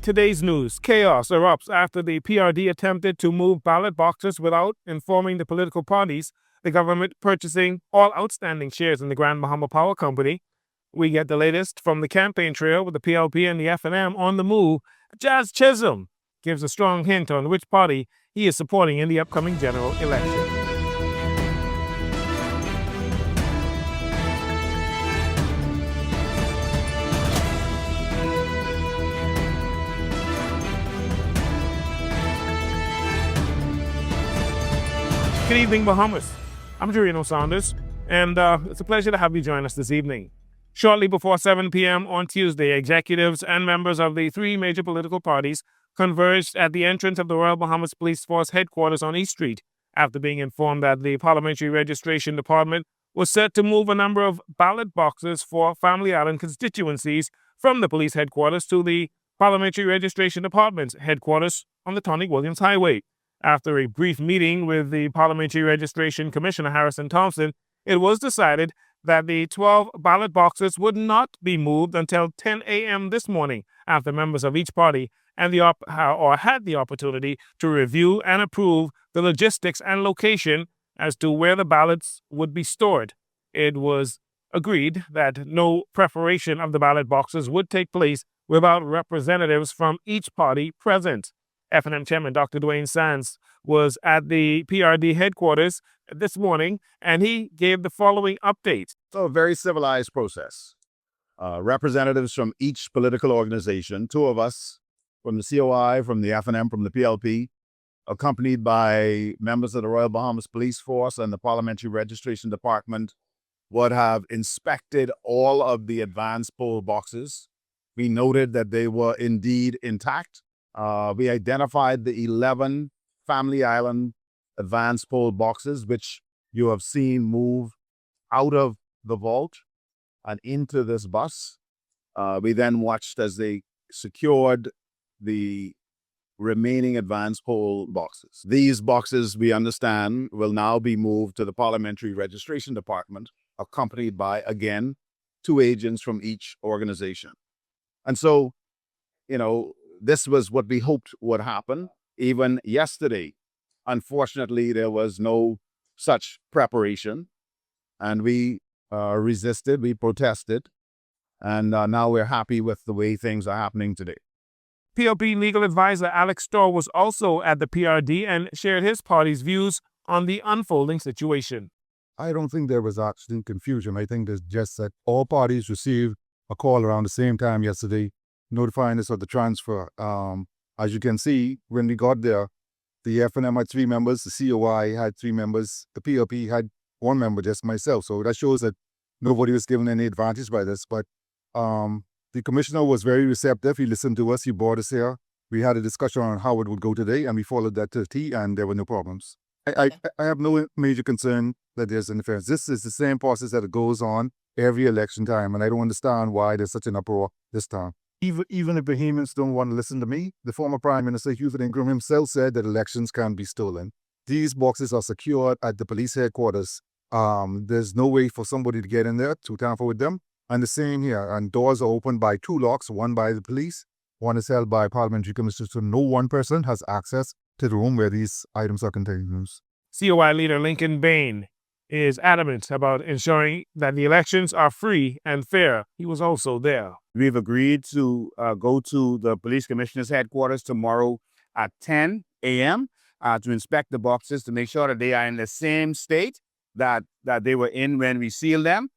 Today's news: chaos erupts after the PRD attempted to move ballot boxes without informing the political parties, the government purchasing all outstanding shares in the Grand Bahama Power Company. We get the latest from the campaign trail with the PLP and the FNM on the move. Jazz Chisholm gives a strong hint on which party he is supporting in the upcoming general election. Good evening, Bahamas. I'm Jurino Saunders, and it's a pleasure to have you join us this evening. Shortly before 7 p.m. on Tuesday, executives and members of the three major political parties converged at the entrance of the Royal Bahamas Police Force headquarters on East Street after being informed that the Parliamentary Registration Department was set to move a number of ballot boxes for Family Island constituencies from the police headquarters to the Parliamentary Registration Department's headquarters on the Tonic Williams Highway. After a brief meeting with the Parliamentary Registration Commissioner Harrison Thompson, it was decided that the 12 ballot boxes would not be moved until 10 a.m. this morning, after members of each party had the opportunity to review and approve the logistics and location as to where the ballots would be stored. It was agreed that no preparation of the ballot boxes would take place without representatives from each party present. FNM Chairman Dr. Dwayne Sands was at the PRD headquarters this morning, and he gave the following update. So a very civilized process. Representatives from each political organization, two of us from the COI, from the FNM, from the PLP, accompanied by members of the Royal Bahamas Police Force and the Parliamentary Registration Department, would have inspected all of the advance poll boxes. We noted that they were indeed intact. We identified the 11 Family Island advance poll boxes, which you have seen move out of the vault and into this bus. We then watched as they secured the remaining advance poll boxes. These boxes, we understand, will now be moved to the Parliamentary Registration Department, accompanied by, again, two agents from each organization. And so, this was what we hoped would happen. Even yesterday, unfortunately, there was no such preparation, and we resisted, we protested, and now we're happy with the way things are happening today. PLP legal advisor Alex Storr was also at the PRD and shared his party's views on the unfolding situation. I don't think there was actually confusion. I think there's just that all parties received a call around the same time yesterday notifying us of the transfer. As you can see, when we got there, the FNM had 3 members, the COI had 3 members, the PLP had 1 member, just myself. So that shows that nobody was given any advantage by this. But the commissioner was very receptive. He listened to us. He brought us here. We had a discussion on how it would go today, and we followed that to the T, and there were no problems. I have no major concern that there's interference. This is the same process that goes on every election time, and I don't understand why there's such an uproar this time. Even if Bahamians don't want to listen to me, the former Prime Minister Hubert Ingram himself said that elections can be stolen. These boxes are secured at the police headquarters. There's no way for somebody to get in there to tamper with them. And the same here. And doors are opened by 2 locks, one by the police, one is held by parliamentary commissioners. So no one person has access to the room where these items are contained. COI leader Lincoln Bain is adamant about ensuring that the elections are free and fair. He was also there. We've agreed to go to the police commissioner's headquarters tomorrow at 10 a.m. To inspect the boxes to make sure that they are in the same state that they were in when we sealed them.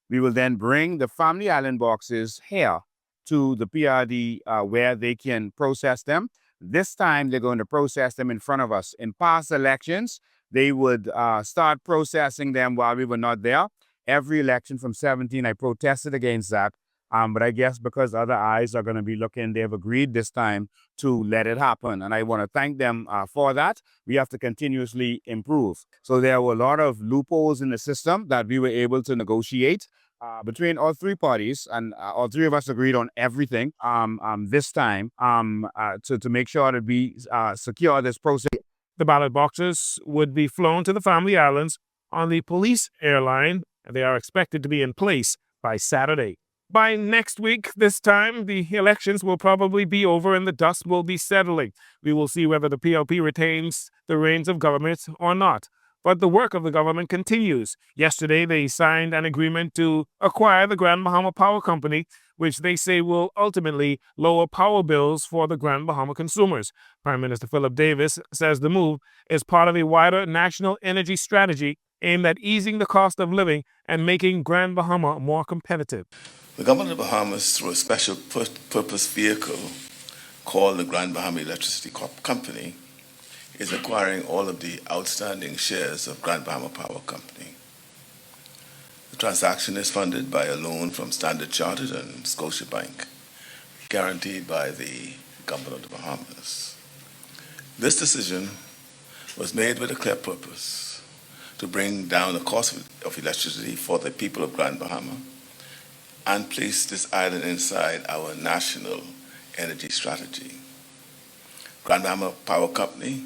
We will then bring the Family Island boxes here to the PRD where they can process them. This time, they're going to process them in front of us. In past elections, they would start processing them while we were not there. Every election from 17, I protested against that. But I guess because other eyes are going to be looking, they've agreed this time to let it happen. And I want to thank them for that. We have to continuously improve. So there were a lot of loopholes in the system that we were able to negotiate between all 3 parties, and all 3 of us agreed on everything this time to make sure that we secure this process. The ballot boxes would be flown to the Family Islands on the police airline, and they are expected to be in place by Saturday. By next week, this time, the elections will probably be over and the dust will be settling. We will see whether the PLP retains the reins of government or not. But the work of the government continues. Yesterday, they signed an agreement to acquire the Grand Bahama Power Company, which they say will ultimately lower power bills for the Grand Bahama consumers. Prime Minister Philip Davis says the move is part of a wider national energy strategy aimed at easing the cost of living and making Grand Bahama more competitive. The government of the Bahamas, through a special purpose vehicle called the Grand Bahama Electricity Company, is acquiring all of the outstanding shares of Grand Bahama Power Company. The transaction is funded by a loan from Standard Chartered and Scotiabank, guaranteed by the government of the Bahamas. This decision was made with a clear purpose: to bring down the cost of electricity for the people of Grand Bahama and place this island inside our national energy strategy. Grand Bahama Power Company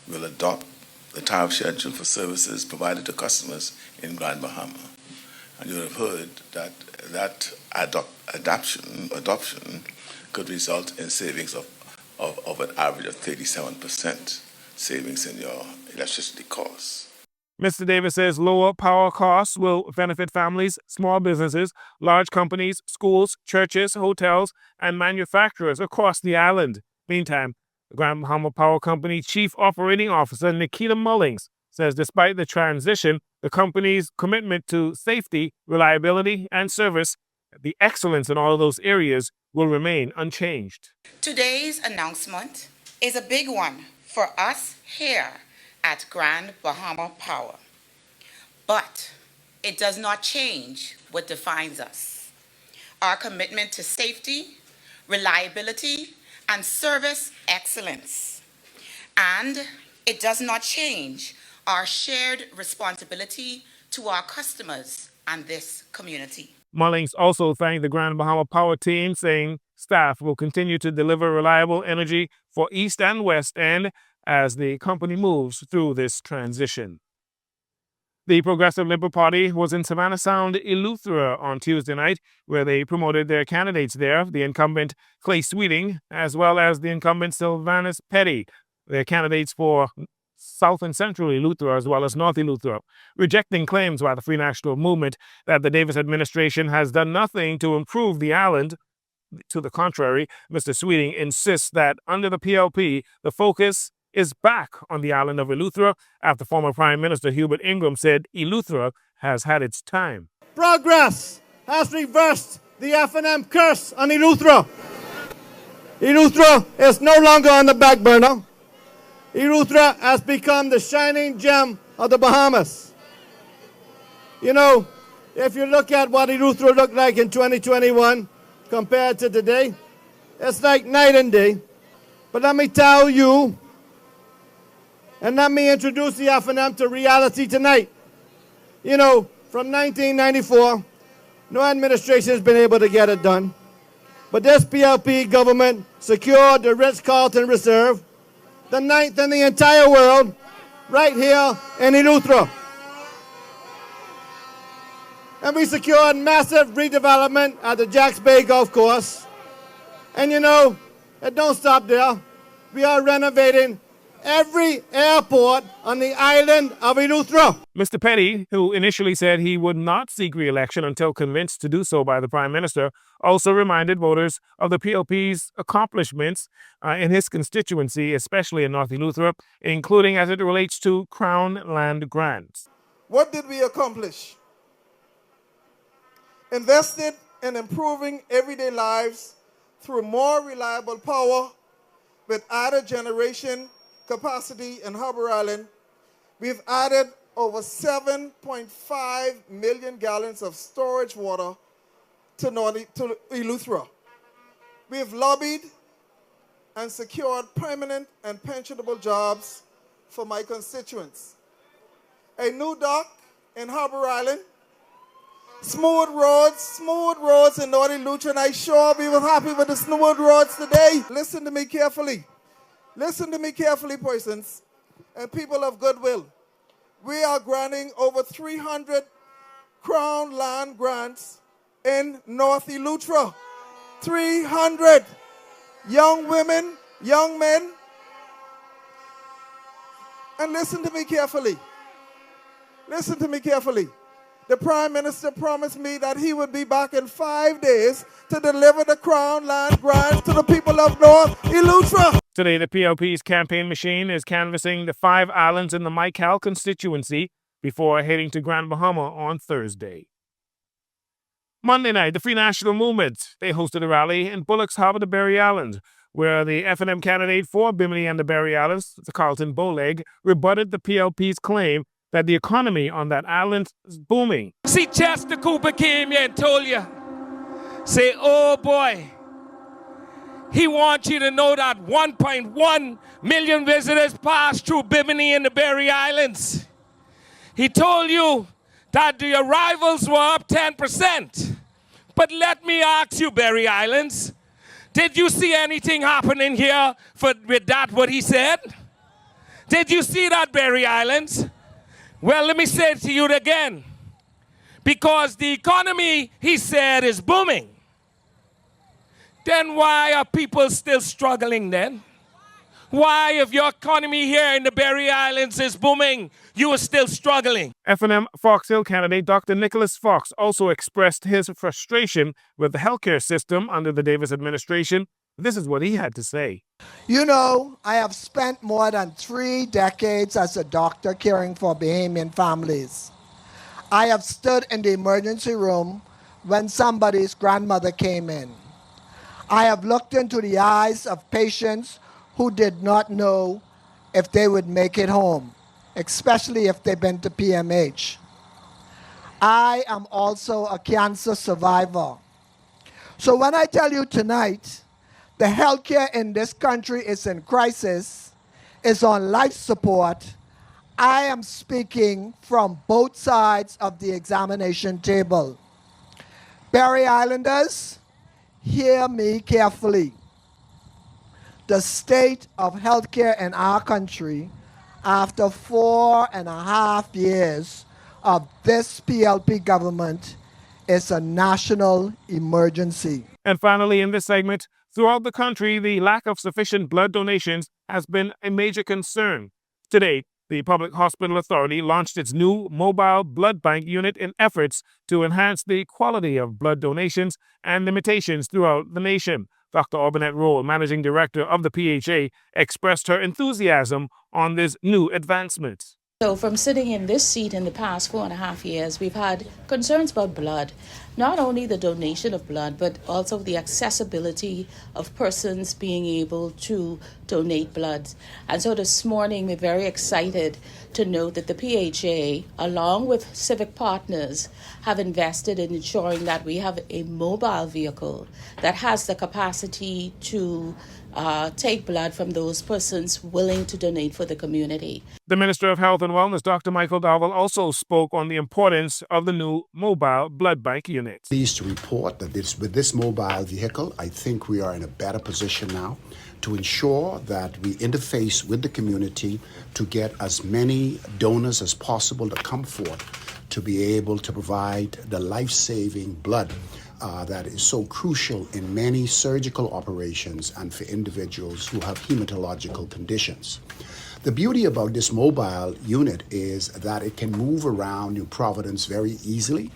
will adopt the tariff schedule for services provided to customers in Grand Bahama. And you have heard that adoption could result in savings of an average of 37% savings in your electricity costs. Mr. Davis says lower power costs will benefit families, small businesses, large companies, schools, churches, hotels, and manufacturers across the island. Meantime, the Grand Bahama Power Company Chief Operating Officer Nikita Mullings says despite the transition, the company's commitment to safety, reliability, and service, the excellence in all of those areas will remain unchanged. Today's announcement is a big one for us here at Grand Bahama Power. But it does not change what defines us: our commitment to safety, reliability, and service excellence. And it does not change our shared responsibility to our customers and this community. Mullings also thanked the Grand Bahama Power team, saying staff will continue to deliver reliable energy for East and West End as the company moves through this transition. The Progressive Liberal Party was in Savannah Sound, Eleuthera on Tuesday night, where they promoted their candidates there, the incumbent Clay Sweeting, as well as the incumbent Sylvanus Petty, their candidates for South and Central Eleuthera as well as North Eleuthera, rejecting claims by the Free National Movement that the Davis administration has done nothing to improve the island. To the contrary, Mr. Sweeting insists that under the PLP, the focus is back on the island of Eleuthera after former Prime Minister Hubert Ingraham said Eleuthera has had its time. Progress has reversed the F&M curse on Eleuthera. Eleuthera is no longer on the back burner. Eleuthera has become the shining gem of the Bahamas. You know, if you look at what Eleuthera looked like in 2021 compared to today, it's like night and day. But let me tell you, and let me introduce the F&M to reality tonight. You know, from 1994, no administration has been able to get it done. But this PLP government secured the Ritz-Carlton Reserve, the 9th in the entire world, right here in Eleuthera. And we secured massive redevelopment at the Jacks Bay Golf Course. And you know, it don't stop there. We are renovating every airport on the island of Eleuthera. Mr. Petty, who initially said he would not seek re-election until convinced to do so by the Prime Minister, also reminded voters of the PLP's accomplishments in his constituency, especially in North Eleuthera, including as it relates to Crown land grants. What did we accomplish? Invested in improving everyday lives through more reliable power with added generation capacity in Harbour Island. We've added over 7.5 million gallons of storage water to Eleuthera. We've lobbied and secured permanent and pensionable jobs for my constituents. A new dock in Harbour Island, smooth roads in North Eleuthera, and I'm sure we were happy with the smooth roads today. Listen to me carefully. Listen to me carefully, persons and people of goodwill. We are granting over 300 Crown land grants in North Eleuthera. 300 young women, young men. And listen to me carefully. Listen to me carefully. The Prime Minister promised me that he would be back in 5 days to deliver the Crown Land grants to the people of North Eleuthera. Today, the PLP's campaign machine is canvassing the 5 islands in the Michael constituency before heading to Grand Bahama on Thursday. Monday night, the Free National Movement, they hosted a rally in Bullock's Harbour, the Berry Island, where the FNM candidate for Bimini and the Berry Islands, Carlton Bowleg, rebutted the PLP's claim that the economy on that island is booming. See, Chester Cooper came here and told you, say, oh boy, he wants you to know that 1.1 million visitors passed through Bimini and the Berry Islands. He told you that the arrivals were up 10%. But let me ask you, Berry Islands, did you see anything happening here with that, what he said? Did you see that, Berry Islands? Well, let me say it to you again. Because the economy, he said, is booming. Then why are people still struggling then? Why, if your economy here in the Berry Islands is booming, you are still struggling? FNM Fox Hill candidate Dr. Nicholas Fox also expressed his frustration with the healthcare system under the Davis administration. This is what he had to say. You know, I have spent more than 3 decades as a doctor caring for Bahamian families. I have stood in the emergency room when somebody's grandmother came in. I have looked into the eyes of patients who did not know if they would make it home, especially if they've been to PMH. I am also a cancer survivor. So when I tell you tonight, the healthcare in this country is in crisis, is on life support, I am speaking from both sides of the examination table. Berry Islanders, hear me carefully. The state of healthcare in our country, after 4.5 years of this PLP government, is a national emergency. And finally, in this segment, throughout the country, the lack of sufficient blood donations has been a major concern. Today, the Public Hospital Authority launched its new mobile blood bank unit in efforts to enhance the quality of blood donations and limitations throughout the nation. Dr. Auburnette Roll, managing director of the PHA, expressed her enthusiasm on this new advancement. So from sitting in this seat in the past 4.5 years, we've had concerns about blood, not only the donation of blood, but also the accessibility of persons being able to donate blood. And so this morning, we're very excited to note that the PHA, along with civic partners, have invested in ensuring that we have a mobile vehicle that has the capacity to take blood from those persons willing to donate for the community. The Minister of Health and Wellness, Dr. Michael Dowell, also spoke on the importance of the new mobile blood bank unit. Pleased to report that with this mobile vehicle, I think we are in a better position now to ensure that we interface with the community to get as many donors as possible to come forth to be able to provide the life-saving blood that is so crucial in many surgical operations and for individuals who have hematological conditions. The beauty about this mobile unit is that it can move around New Providence very easily,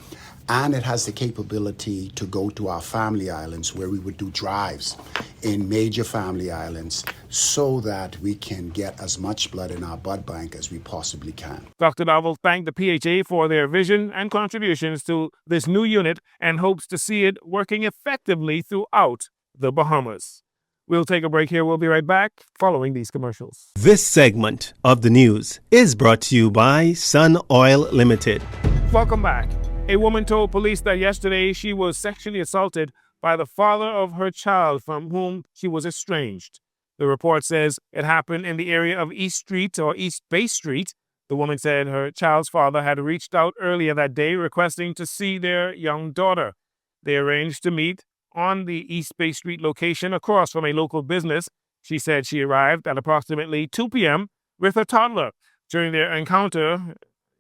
and it has the capability to go to our family islands where we would do drives in major family islands so that we can get as much blood in our blood bank as we possibly can. Dr. Dowell thanked the PHA for their vision and contributions to this new unit and hopes to see it working effectively throughout the Bahamas. We'll take a break here. We'll be right back following these commercials. This segment of the news is brought to you by Sun Oil Limited. Welcome back. A woman told police that yesterday she was sexually assaulted by the father of her child from whom she was estranged. The report says it happened in the area of East Street or East Bay Street. The woman said her child's father had reached out earlier that day requesting to see their young daughter. They arranged to meet on the East Bay Street location across from a local business. She said she arrived at approximately 2 p.m. with her toddler. During their encounter,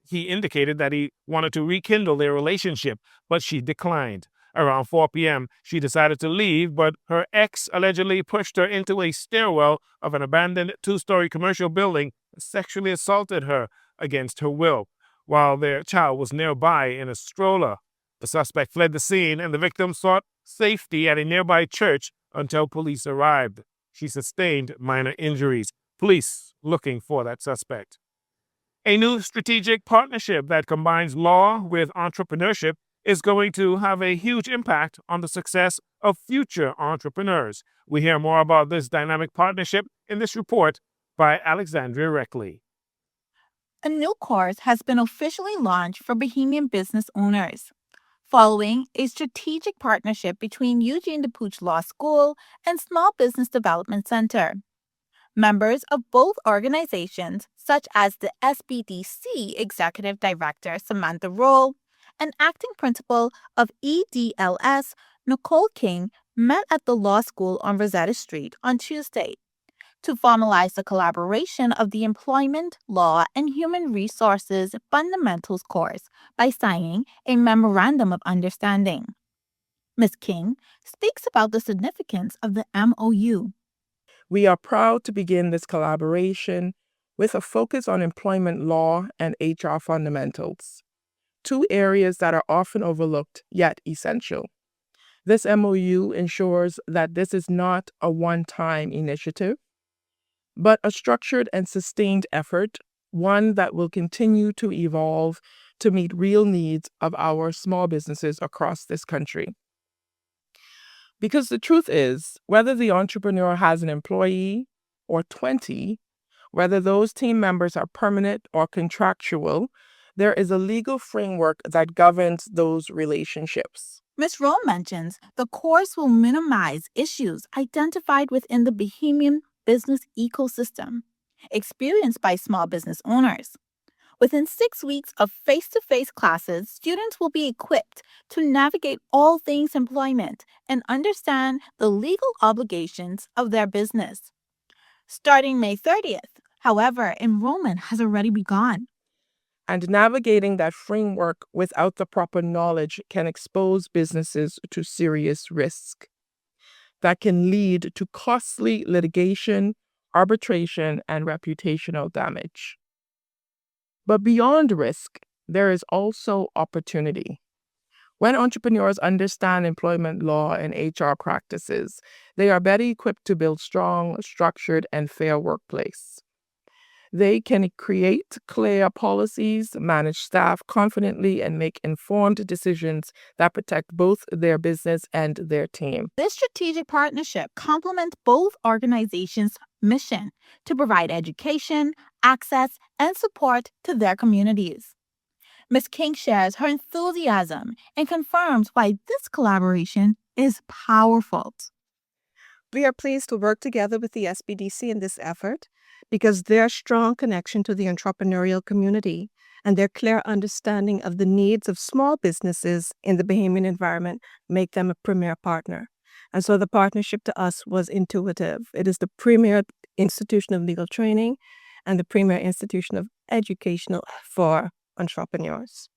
he indicated that he wanted to rekindle their relationship, but she declined. Around 4 p.m., she decided to leave, but her ex allegedly pushed her into a stairwell of an abandoned two-story commercial building and sexually assaulted her against her will, while their child was nearby in a stroller. The suspect fled the scene, and the victim sought safety at a nearby church until police arrived. She sustained minor injuries. Police looking for that suspect. A new strategic partnership that combines law with entrepreneurship is going to have a huge impact on the success of future entrepreneurs. We hear more about this dynamic partnership in this report by Alexandria Reckley. A new course has been officially launched for Bahamian business owners, following a strategic partnership between Eugene DePooch Law School and Small Business Development Center. Members of both organizations, such as the SBDC Executive Director Samantha Roll and Acting Principal of EDLS Nicole King, met at the law school on Rosetta Street on Tuesday to formalize the collaboration of the Employment, Law, and Human Resources Fundamentals course by signing a Memorandum of Understanding. Ms. King speaks about the significance of the MOU. We are proud to begin this collaboration with a focus on employment law and HR fundamentals, two areas that are often overlooked yet essential. This MOU ensures that this is not a one-time initiative, but a structured and sustained effort, one that will continue to evolve to meet real needs of our small businesses across this country. Because the truth is, whether the entrepreneur has an employee or 20, whether those team members are permanent or contractual, there is a legal framework that governs those relationships. Ms. Rowe mentions the course will minimize issues identified within the Bahamian business ecosystem experienced by small business owners. Within 6 weeks of face-to-face classes, students will be equipped to navigate all things employment and understand the legal obligations of their business. Starting May 30th, however, enrollment has already begun. And navigating that framework without the proper knowledge can expose businesses to serious risk that can lead to costly litigation, arbitration, and reputational damage. But beyond risk, there is also opportunity. When entrepreneurs understand employment law and HR practices, they are better equipped to build strong, structured, and fair workplace. They can create clear policies, manage staff confidently, and make informed decisions that protect both their business and their team. This strategic partnership complements both organizations' mission to provide education, access, and support to their communities. Ms. King shares her enthusiasm and confirms why this collaboration is powerful. We are pleased to work together with the SBDC in this effort because their strong connection to the entrepreneurial community and their clear understanding of the needs of small businesses in the Bahamian environment make them a premier partner. And so the partnership to us was intuitive. It is the premier institution of legal training and the premier institution of educational for entrepreneurs.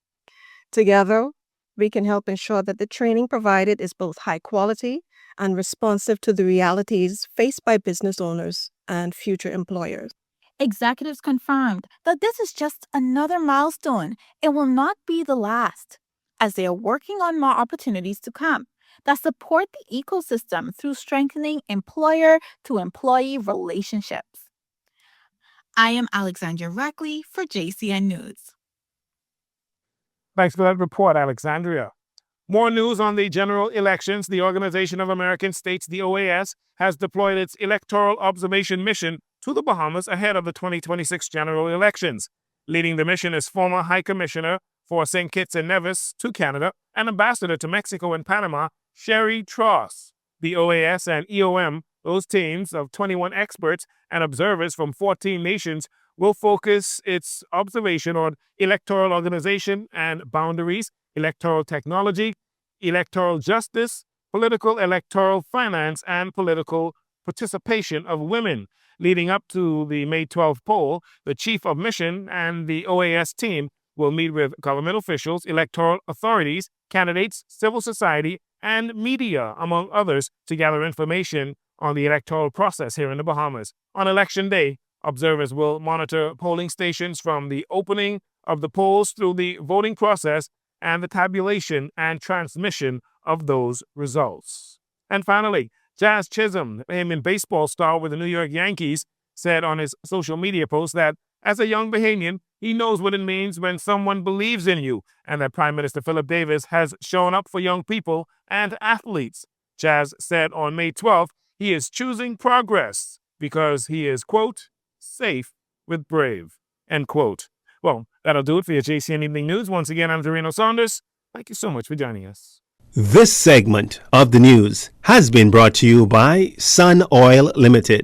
Together, we can help ensure that the training provided is both high quality and responsive to the realities faced by business owners and future employers. Executives confirmed that this is just another milestone. It will not be the last, as they are working on more opportunities to come that support the ecosystem through strengthening employer-to-employee relationships. I am Alexandria Reckley for JCN News. Thanks for that report, Alexandria. More news on the general elections. The Organization of American States, the OAS, has deployed its electoral observation mission to the Bahamas ahead of the 2026 general elections. Leading the mission is former High Commissioner for St. Kitts and Nevis to Canada and Ambassador to Mexico and Panama, Sherry Tross. The OAS and EOM, those teams of 21 experts and observers from 14 nations, will focus its observation on electoral organization and boundaries, electoral technology, electoral justice, political electoral finance, and political participation of women. Leading up to the May 12 poll, the Chief of Mission and the OAS team will meet with government officials, electoral authorities, candidates, civil society, and media, among others, to gather information on the electoral process here in the Bahamas. On Election Day, observers will monitor polling stations from the opening of the polls through the voting process and the tabulation and transmission of those results. And finally, Jazz Chisholm, a Bahamian baseball star with the New York Yankees, said on his social media post that as a young Bahamian, he knows what it means when someone believes in you, and that Prime Minister Philip Davis has shown up for young people and athletes. Jazz said on May 12th he is choosing progress because he is, quote, safe with Brave, end quote. Well, that'll do it for your JCN Evening News. Once again, I'm Dorino Saunders. Thank you so much for joining us. This segment of the news has been brought to you by Sun Oil Limited.